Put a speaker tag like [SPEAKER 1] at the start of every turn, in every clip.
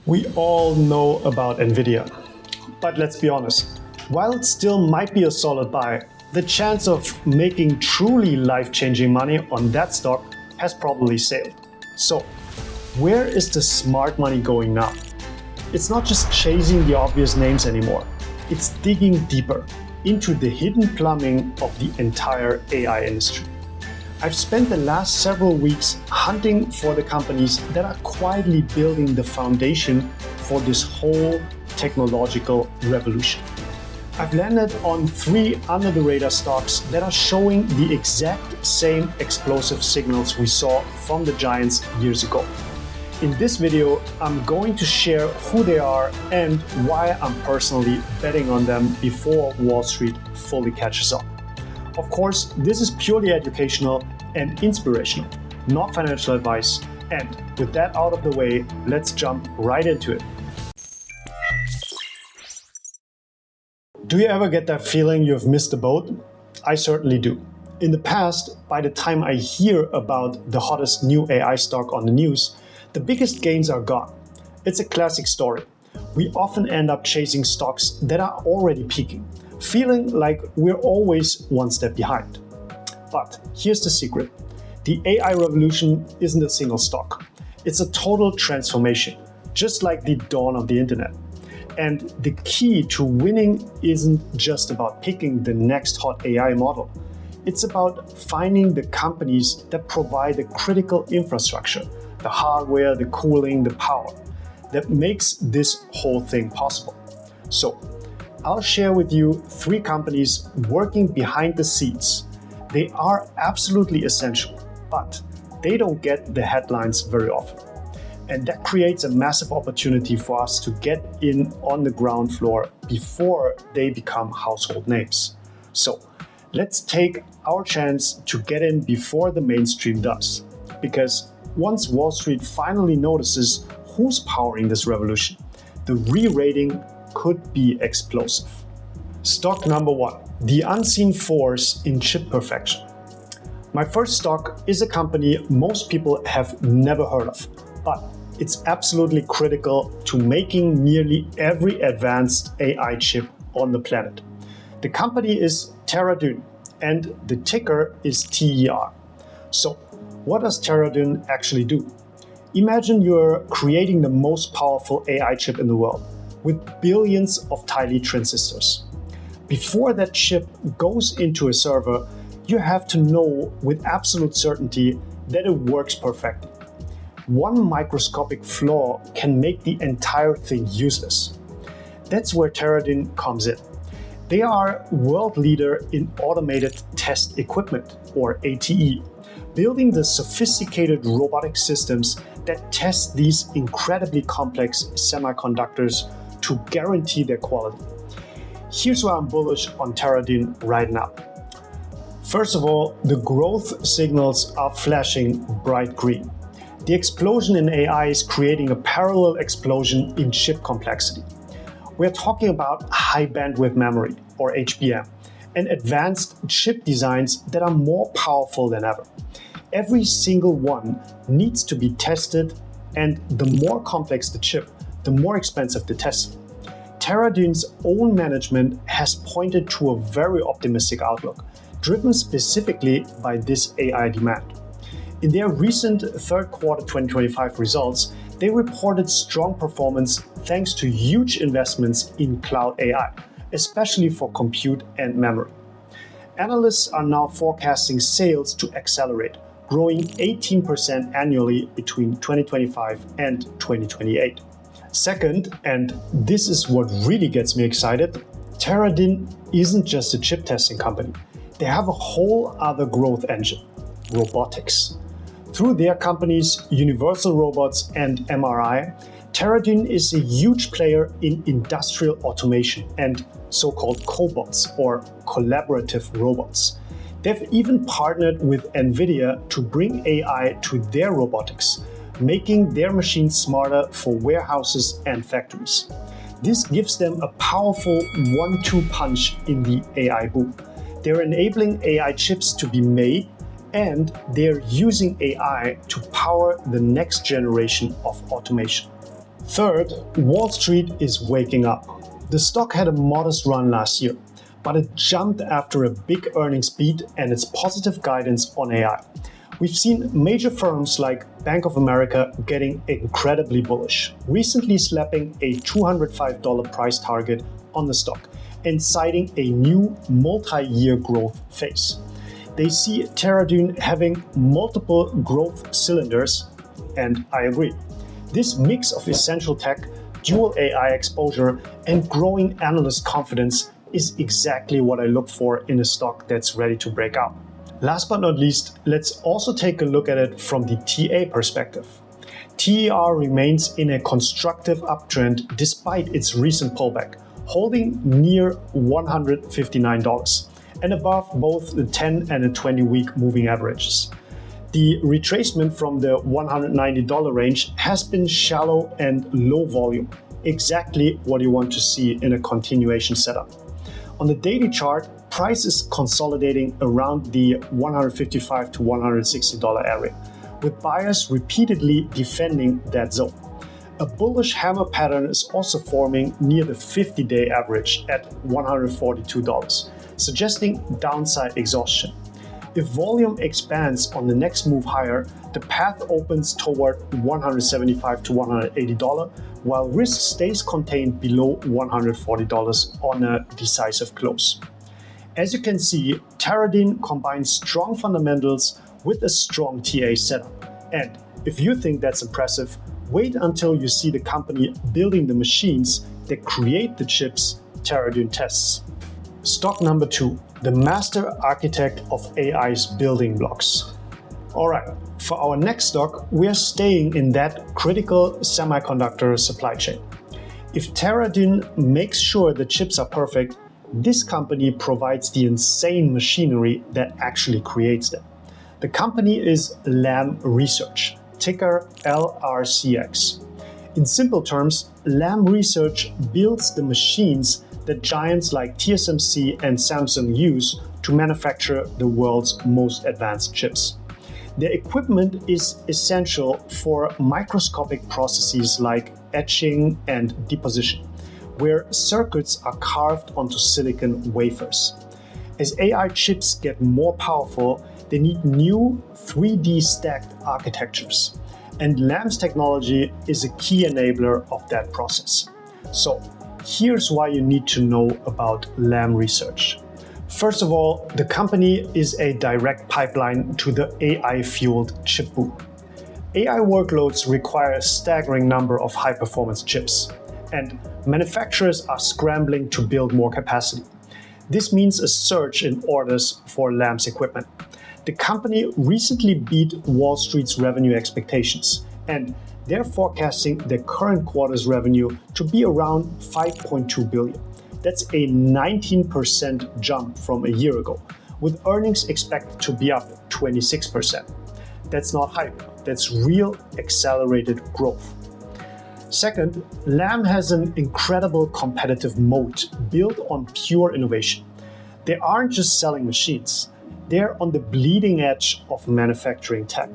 [SPEAKER 1] We all know about NVIDIA, but let's be honest, while it still might be a solid buy, the chance of making truly life-changing money on that stock has probably sailed. So, where is the smart money going now? It's not just chasing the obvious names anymore. It's digging deeper into the hidden plumbing of the entire AI industry. I've spent the last several weeks hunting for the companies that are quietly building the foundation for this whole technological revolution. I've landed on 3 under-the-radar stocks that are showing the exact same explosive signals we saw from the giants years ago. In this video, I'm going to share who they are and why I'm personally betting on them before Wall Street fully catches up. Of course, this is purely educational and inspirational, not financial advice. And with that out of the way, let's jump right into it. Do you ever get that feeling you've missed the boat? I certainly do. In the past, by the time I hear about the hottest new AI stock on the news, the biggest gains are gone. It's a classic story. We often end up chasing stocks that are already peaking, feeling like we're always one step behind. But here's the secret. The AI revolution isn't a single stock. It's a total transformation, just like the dawn of the internet. And the key to winning isn't just about picking the next hot AI model. It's about finding the companies that provide the critical infrastructure, the hardware, the cooling, the power, that makes this whole thing possible. So, I'll share with you 3 companies working behind the scenes. They are absolutely essential, but they don't get the headlines very often. And that creates a massive opportunity for us to get in on the ground floor before they become household names. So let's take our chance to get in before the mainstream does. Because once Wall Street finally notices who's powering this revolution, the re-rating could be explosive. Stock number 1, the unseen force in chip perfection. My first stock is a company most people have never heard of, but it's absolutely critical to making nearly every advanced AI chip on the planet. The company is Teradyne, and the ticker is TER. So, what does Teradyne actually do? Imagine you're creating the most powerful AI chip in the world, with billions of tiny transistors. Before that chip goes into a server, you have to know with absolute certainty that it works perfectly. One microscopic flaw can make the entire thing useless. That's where Teradyne comes in. They are world leader in automated test equipment, or ATE, building the sophisticated robotic systems that test these incredibly complex semiconductors to guarantee their quality. Here's why I'm bullish on Teradyne right now. First of all, the growth signals are flashing bright green. The explosion in AI is creating a parallel explosion in chip complexity. We're talking about high bandwidth memory, or HBM, and advanced chip designs that are more powerful than ever. Every single one needs to be tested, and the more complex the chip, the more expensive the test. Teradyne's own management has pointed to a very optimistic outlook, driven specifically by this AI demand. In their recent third quarter 2025 results, they reported strong performance thanks to huge investments in cloud AI, especially for compute and memory. Analysts are now forecasting sales to accelerate, growing 18% annually between 2025 and 2028. Second, and this is what really gets me excited, Teradyne isn't just a chip testing company. They have a whole other growth engine, robotics. Through their companies, Universal Robots and MRI, Teradyne is a huge player in industrial automation and so-called cobots, or collaborative robots. They've even partnered with NVIDIA to bring AI to their robotics, making their machines smarter for warehouses and factories. This gives them a powerful 1-2 punch in the AI boom. They're enabling AI chips to be made, and they're using AI to power the next generation of automation. Third, Wall Street is waking up. The stock had a modest run last year, but it jumped after a big earnings beat and its positive guidance on AI. We've seen major firms like Bank of America getting incredibly bullish, recently slapping a $205 price target on the stock and citing a new multi-year growth phase. They see Teradyne having multiple growth cylinders, and I agree. This mix of essential tech, dual AI exposure, and growing analyst confidence is exactly what I look for in a stock that's ready to break out. Last but not least, let's also take a look at it from the TA perspective. TER remains in a constructive uptrend despite its recent pullback, holding near $159 and above both the 10 and the 20-week moving averages. The retracement from the $190 range has been shallow and low volume, exactly what you want to see in a continuation setup. On the daily chart, price is consolidating around the $155 to $160 area, with buyers repeatedly defending that zone. A bullish hammer pattern is also forming near the 50-day average at $142, suggesting downside exhaustion. If volume expands on the next move higher, the path opens toward $175 to $180, while risk stays contained below $140 on a decisive close. As you can see, Teradyne combines strong fundamentals with a strong TA setup. And if you think that's impressive, wait until you see the company building the machines that create the chips Teradyne tests. Stock number 2, the master architect of AI's building blocks. Alright, for our next stock, we are staying in that critical semiconductor supply chain. If Teradyne makes sure the chips are perfect, this company provides the insane machinery that actually creates them. The company is Lam Research, ticker LRCX. In simple terms, Lam Research builds the machines that giants like TSMC and Samsung use to manufacture the world's most advanced chips. Their equipment is essential for microscopic processes like etching and deposition, where circuits are carved onto silicon wafers. As AI chips get more powerful, they need new 3D stacked architectures, and Lam's technology is a key enabler of that process. So, here's why you need to know about Lam Research. First of all, the company is a direct pipeline to the AI-fueled chip boom. AI workloads require a staggering number of high-performance chips, and manufacturers are scrambling to build more capacity. This means a surge in orders for Lam's equipment. The company recently beat Wall Street's revenue expectations, and they're forecasting the current quarter's revenue to be around $5.2 billion. That's a 19% jump from a year ago, with earnings expected to be up 26%. That's not hype, that's real accelerated growth. Second, Lam has an incredible competitive moat built on pure innovation. They aren't just selling machines, they're on the bleeding edge of manufacturing tech.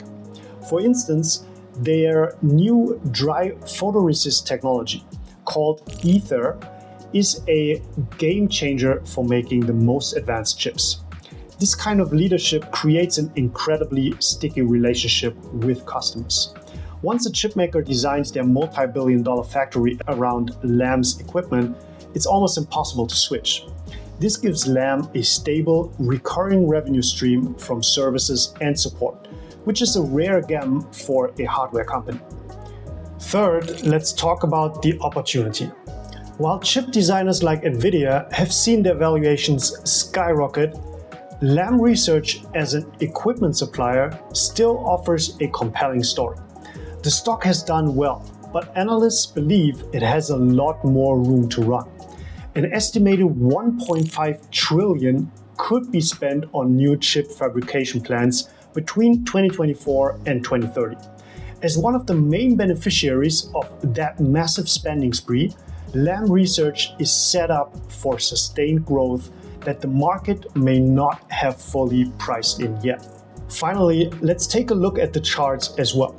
[SPEAKER 1] For instance, their new dry photoresist technology, called Ether, is a game changer for making the most advanced chips. This kind of leadership creates an incredibly sticky relationship with customers. Once a chipmaker designs their multi-billion-dollar factory around Lam's equipment, it's almost impossible to switch. This gives Lam a stable, recurring revenue stream from services and support, which is a rare gem for a hardware company. Third, let's talk about the opportunity. While chip designers like NVIDIA have seen their valuations skyrocket, Lam Research as an equipment supplier still offers a compelling story. The stock has done well, but analysts believe it has a lot more room to run. An estimated $1.5 trillion could be spent on new chip fabrication plants between 2024 and 2030. As one of the main beneficiaries of that massive spending spree, Lam Research is set up for sustained growth that the market may not have fully priced in yet. Finally, let's take a look at the charts as well.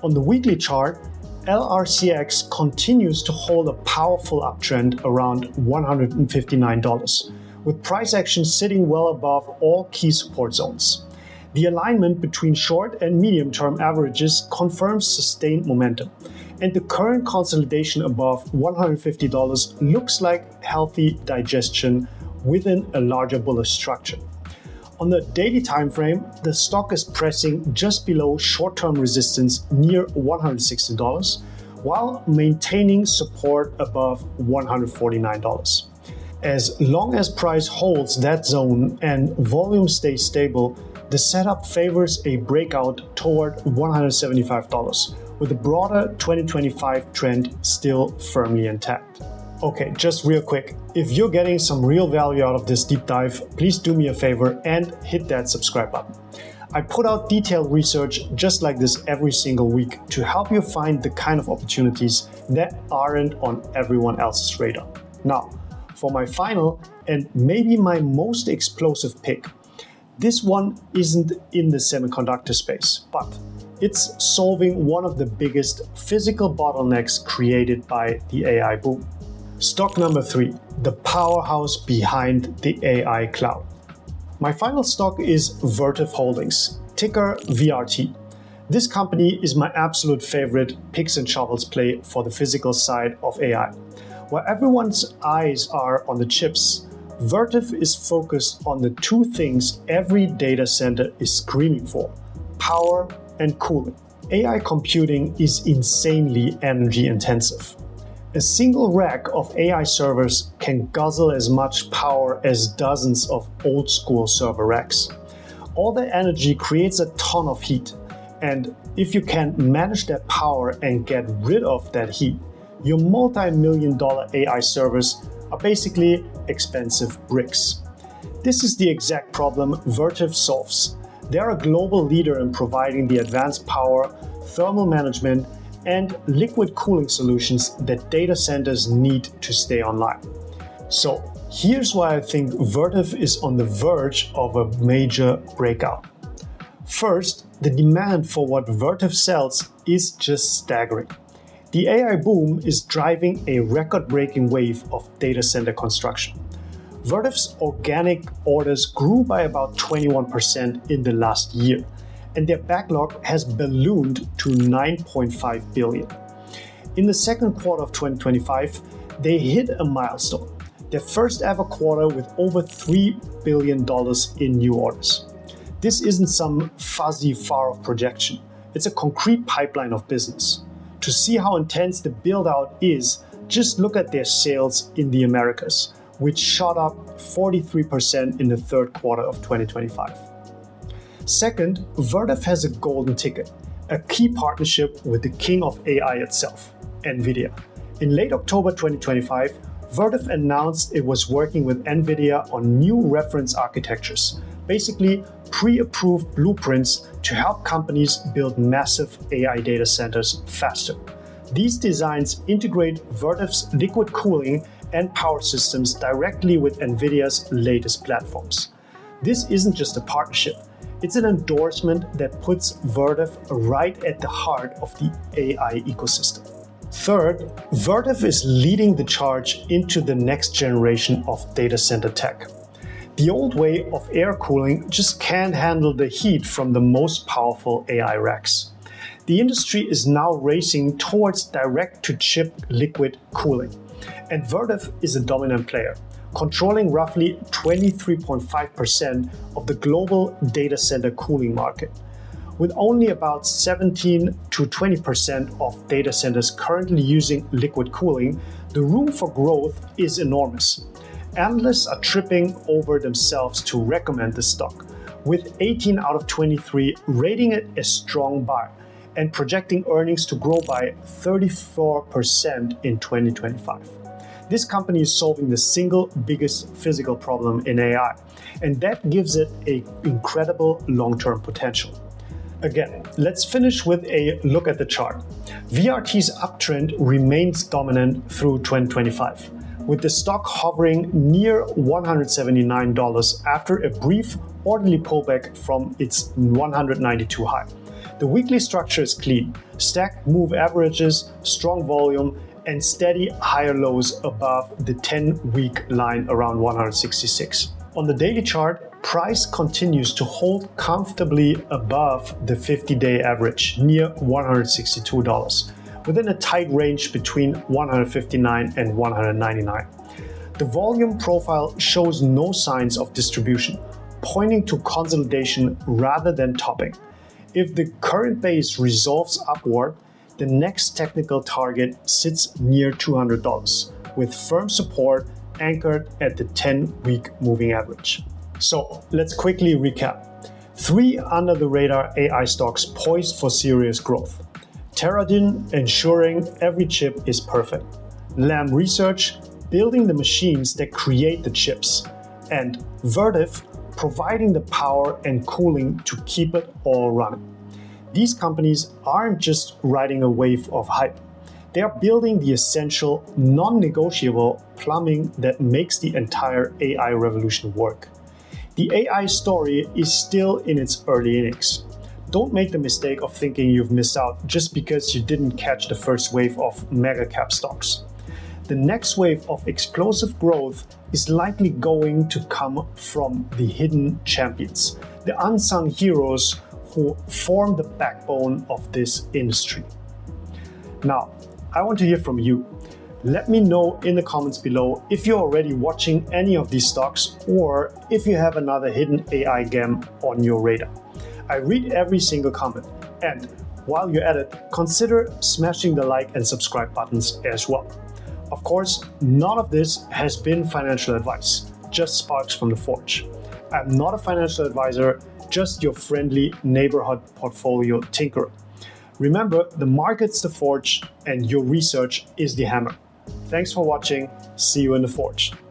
[SPEAKER 1] On the weekly chart, LRCX continues to hold a powerful uptrend around $159, with price action sitting well above all key support zones. The alignment between short and medium-term averages confirms sustained momentum, and the current consolidation above $150 looks like healthy digestion within a larger bullish structure. On the daily time frame, the stock is pressing just below short-term resistance near $160, while maintaining support above $149. As long as price holds that zone and volume stays stable, the setup favors a breakout toward $175, with the broader 2025 trend still firmly intact. Okay, just real quick, if you're getting some real value out of this deep dive, please do me a favor and hit that subscribe button. I put out detailed research just like this every single week to help you find the kind of opportunities that aren't on everyone else's radar. Now, for my final and maybe my most explosive pick. This one isn't in the semiconductor space, but it's solving one of the biggest physical bottlenecks created by the AI boom. Stock number 3, the powerhouse behind the AI cloud. My final stock is Vertiv Holdings, ticker VRT. This company is my absolute favorite picks and shovels play for the physical side of AI. Where everyone's eyes are on the chips, Vertiv is focused on the two things every data center is screaming for: power and cooling. AI computing is insanely energy intensive. A single rack of AI servers can guzzle as much power as dozens of old school server racks. All the energy creates a ton of heat, and if you can manage that power and get rid of that heat, your multi-million-dollar AI servers are basically expensive bricks. This is the exact problem Vertiv solves. They are a global leader in providing the advanced power, thermal management, and liquid cooling solutions that data centers need to stay online. So here's why I think Vertiv is on the verge of a major breakout. First, the demand for what Vertiv sells is just staggering. The AI boom is driving a record-breaking wave of data center construction. Vertiv's organic orders grew by about 21% in the last year, and their backlog has ballooned to $9.5 billion. In the second quarter of 2025, they hit a milestone, their first ever quarter with over $3 billion in new orders. This isn't some fuzzy far-off projection, it's a concrete pipeline of business. To see how intense the build-out is, just look at their sales in the Americas, which shot up 43% in the third quarter of 2025. Second, Vertiv has a golden ticket, a key partnership with the king of AI itself, NVIDIA. In late October 2025, Vertiv announced it was working with NVIDIA on new reference architectures, basically pre-approved blueprints to help companies build massive AI data centers faster. These designs integrate Vertiv's liquid cooling and power systems directly with NVIDIA's latest platforms. This isn't just a partnership, it's an endorsement that puts Vertiv right at the heart of the AI ecosystem. Third, Vertiv is leading the charge into the next generation of data center tech. The old way of air cooling just can't handle the heat from the most powerful AI racks. The industry is now racing towards direct-to-chip liquid cooling, and Vertiv is a dominant player, controlling roughly 23.5% of the global data center cooling market. With only about 17 to 20% of data centers currently using liquid cooling, the room for growth is enormous. Analysts are tripping over themselves to recommend the stock, with 18 out of 23 rating it a strong buy and projecting earnings to grow by 34% in 2025. This company is solving the single biggest physical problem in AI, and that gives it an incredible long-term potential. Again, let's finish with a look at the chart. VRT's uptrend remains dominant through 2025, with the stock hovering near $179 after a brief orderly pullback from its 192 high. The weekly structure is clean, stacked move averages, strong volume, and steady higher lows above the 10-week line around 166. On the daily chart, price continues to hold comfortably above the 50-day average, near $162, within a tight range between 159 and 199. The volume profile shows no signs of distribution, pointing to consolidation rather than topping. If the current base resolves upward, the next technical target sits near $200, with firm support anchored at the 10-week moving average. So let's quickly recap. 3 under-the-radar AI stocks poised for serious growth. Teradyne ensuring every chip is perfect. Lam Research building the machines that create the chips. And Vertiv providing the power and cooling to keep it all running. These companies aren't just riding a wave of hype. They are building the essential, non-negotiable plumbing that makes the entire AI revolution work. The AI story is still in its early innings. Don't make the mistake of thinking you've missed out just because you didn't catch the first wave of mega cap stocks. The next wave of explosive growth is likely going to come from the hidden champions, the unsung heroes who form the backbone of this industry. Now, I want to hear from you. Let me know in the comments below if you're already watching any of these stocks or if you have another hidden AI gem on your radar. I read every single comment, and while you're at it, consider smashing the like and subscribe buttons as well. Of course, none of this has been financial advice, just sparks from the forge. I'm not a financial advisor, just your friendly neighborhood portfolio tinkerer. Remember, the market's the forge and your research is the hammer. Thanks for watching. See you in the forge.